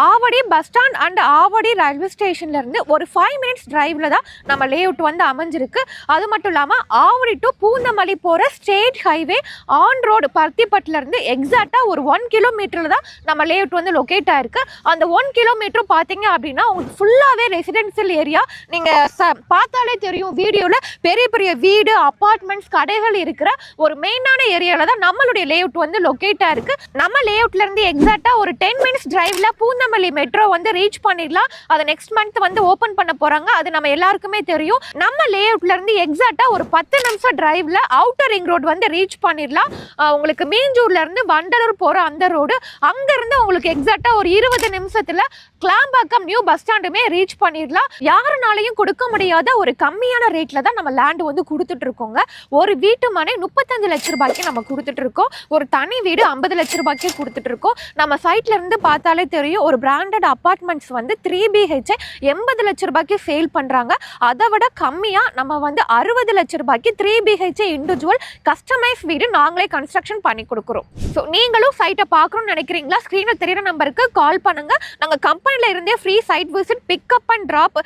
Avadi bus stand and Avadi railway ஸ்டேஷன்ல இருந்து ஒரு 5 மினிட்ஸ் டிரைவ்ல தான் நம்ம லேஅவுட் வந்து அமைஞ்சிருக்கு. அது மட்டும் இல்லாமல் ஆவடி டு பூந்தமல்லி போகிற ஸ்டேட் ஹைவே ஆன் ரோடு பருத்திப்பட்டில இருந்து எக்ஸாக்டா ஒரு 1 கிலோமீட்டர்ல தான் நம்ம லேஅவுட் வந்து லொக்கேட் ஆயிருக்கு. அந்த 1 கிலோமீட்டர் பார்த்தீங்க அப்படின்னா உங்களுக்கு ஃபுல்லாகவே ரெசிடென்சியல் ஏரியா. நீங்கள் பார்த்தாலே தெரியும் வீடியோவில் பெரிய பெரிய வீடு அப்பார்ட்மெண்ட்ஸ் கடைகள் இருக்கிற ஒரு மெயினான ஏரியாவில் தான் நம்மளுடைய லேஅவுட் வந்து லொக்கேட் ஆயிருக்கு. நம்ம லேஅவுட்ல இருந்து எக்ஸாக்டா ஒரு 10 மினிட்ஸ் டிரைவ்ல பூந்தமல்லி மெட்ரோ வந்து ரீச் பண்ணிடலாம். அதை நெக்ஸ்ட் மந்த் வந்து ஓபன் பண்ண போறாங்க. அது நம்ம எல்லாருக்குமே தெரியும். நம்ம லேஅவுட்ல இருந்து எக்ஸாக்டா ஒரு 10 நிமிஷம் டிரைவ்ல அவுட்டர் ரிங் ரோடு வந்து ரீச் பண்ணிடலாம். உங்களுக்கு மீஞ்சூர்ல இருந்து வண்டலூர் போற அந்த ரோடு அங்க இருந்து உங்களுக்கு எக்ஸாக்டா ஒரு 20 நிமிஷத்துல கிளாம்பாக்கம் நியூ பஸ் ஸ்டாண்டுமே ரீச் பண்ணிடலாம். யாருனாலையும் கொடுக்க முடியாத ஒரு கம்மியான ரேட்ல தான் நம்ம லேண்ட் வந்து கொடுத்துட்டு இருக்கோங்க. ஒரு வீட்டு மனை 35 லட்சம் ரூபாய்க்கு நம்ம கொடுத்துட்டு இருக்கோம். ஒரு தனி வீடு 50 லட்சம் ரூபாய்க்கு கொடுத்துட்டு இருக்கோம். நம்ம சைட்ல இருந்து பார்த்தாலே தெரியும் ஒரு பிராண்டட் அபார்ட்மெண்ட்ஸ் வந்து 3 BHK 80 லட்சம் ரூபாய்க்கு சேல் பண்றாங்க. அதை விட கம்மியா நம்ம வந்து 60 லட்சம் ரூபாய்க்கு 3 BHK இண்டிவிஜுவல் கஸ்டமைஸ் வீடு நாங்களே கன்ஸ்ட்ரக்ஷன் பண்ணி கொடுக்குறோம். ஸோ நீங்களும் சைட்டை பார்க்கணும்னு நினைக்கிறீங்களா? ஸ்க்ரீனில் தெரியுற நம்பருக்கு கால் பண்ணுங்க. நாங்கள் கம்பெனியில் இருந்தே free site visit pickup and drop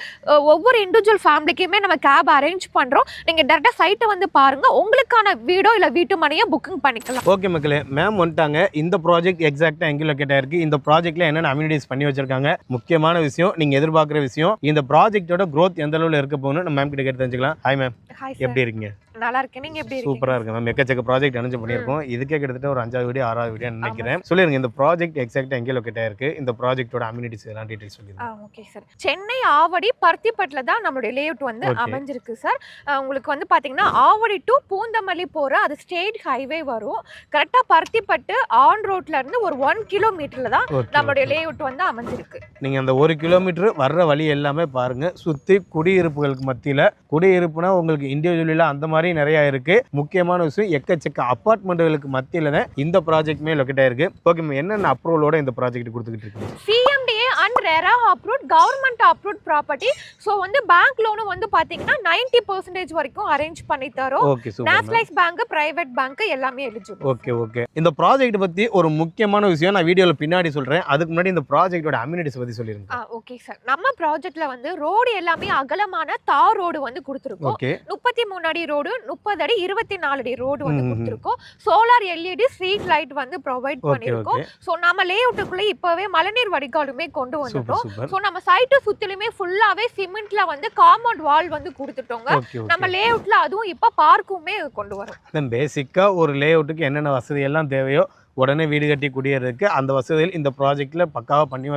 ஒவ்வொரு இண்டிவிஜுவல் ஃபேமிலிக்குமே நம்ம கேப் அரேஞ்ச் பண்ணுறோம். நீங்கள் டேரெக்டாக சைட்டை வந்து பாருங்க. உங்களுக்கான வீடோ இல்லை வீட்டு மனையோ புக்கிங் பண்ணிக்கலாம். ஓகே மக்களே, மேம் வந்துட்டாங்க. இந்த ப்ராஜெக்ட் எக்ஸாக்டா எங்கே லொக்கேட் ஆயிருக்கு, இந்த ப்ராஜெக்ட்ல என்னென்ன அம்யூனிட்டிஸ் பண்ணி வச்சிருக்காங்க, முக்கியமான விஷயம் நீங்க எதிர்பார்க்குற விஷயம், இந்த ப்ராஜெக்டோட growth எந்த அளவுல இருக்க போகணும் நம்ம மேம் கிட்ட கேட்டு தெரிஞ்சுக்கலாம். ஹாய் மேம், எப்படி இருக்கீங்க? நல்லா இருக்கேன். நீங்க எப்படி இருக்கீங்க? சூப்பரா இருக்கு மேம். எக்கச்சக்க ப்ராஜெக்ட் அனௌன்ஸ் பண்ணியிருக்கோம். இதுக்கே கிட்டத்தட்ட ஒரு 5வது வீடியோ 6வது வீடியோ நினைக்கிறேன். சொல்லிருங்க இந்த ப்ராஜெக்ட் எக்ஸாக்டா எங்கே லொக்கேட் ஆயிருக்கு, இந்த ப்ராஜெக்ட்டோட அம்யூனிட்டிஸ் எல்லாம் டீடைல்ஸ் சொல்லிருங்க. Okay sir. சென்னை ஆவடி பருத்திப்பட்டில தான் நம்மளுடைய லேஅவுட் வந்து அமைஞ்சிருக்கு சார். உங்களுக்கு வந்து பாத்தீங்கன்னா ஆவடி டு பூந்தமல்லி போற அது ஸ்டேட் ஹைவே வரும். கரெக்டா பருத்திப்பட்டு ஆன் ரோட்ல இருந்து ஒரு 1 கிலோமீட்டர்ல தான் நம்மளுடைய லேஅவுட் வந்து அமைஞ்சிருக்கு. நீங்க அந்த 1 கிலோமீட்டர் வர்ற வழி எல்லாமே பாருங்க. சுத்தி குடியிருப்புகளுக்கு மத்தியில, குடியிருப்புனா உங்களுக்கு இண்டிவிஜுவலா அந்த மாதிரி நிறைய இருக்கு. முக்கியமான விஷயம் எக்கச்சக்க அபார்ட்மெண்ட்களுக்கு மத்தியில தான் இந்த ப்ராஜெக்ட்மே லொக்கேட் ஆயிருக்கு. ஓகே மேம், என்னென்ன அப்ரூவலோட இந்த ப்ராஜெக்ட் கொடுத்துக்கிட்டு இருக்கீங்க? CMDA and RERA approved government approved property. So வந்து பேங்க் லோனும் வந்து பாத்தீங்கன்னா 90% வரைக்கும் அரேஞ்ச் பண்ணி தரோம். Okay super. Nationalise bank, private bank எல்லாமே எலிஜிபிள். Okay okay. இந்த ப்ராஜெக்ட் பத்தி ஒரு முக்கியமான விஷயம் நான் வீடியோல பின்னாடி சொல்றேன். அதுக்கு முன்னாடி இந்த ப்ராஜெக்ட்டோட அம்யூனிட்டிஸ் பத்தி சொல்லிருங்க. Okay sir. நம்ம ப்ராஜெக்ட்ல வந்து ரோடு எல்லாமே அகலமான தார் ரோடு வந்து கொடுத்துருக்கோம். 33 அடி ரோடு, 30 அடி 24 அடி ரோடு வந்து கொடுத்துருக்கோம். சோலார் LED ஸ்ட்ரீட் லைட் வந்து ப்ரொவைட் பண்ணிருக்கோம். ஸோ நம்ம லேஅவுட்டுக்குள்ள இப்பவே மழைநீர் வடிகாலுமே கொண்டு வந்துட்டோம். ஸோ நம்ம சைட்டு சுத்திலுமே ஃபுல்லாவே சிமெண்ட்ல வந்து காம்பவுண்ட் வால் வந்து கொடுத்துட்டோங்க. நம்ம லேஅவுட்ல அதுவும் இப்ப பார்க்குமே கொண்டு வரோம். பேசிக்கா ஒரு லேஅவுட்டுக்கு என்னென்ன வசதி எல்லாம் தேவையோ உடனே வீடு கட்டி குடியேறதுக்கு அந்த வசதிகள் இந்த ப்ராஜெக்ட்ல பக்காவா பண்ணி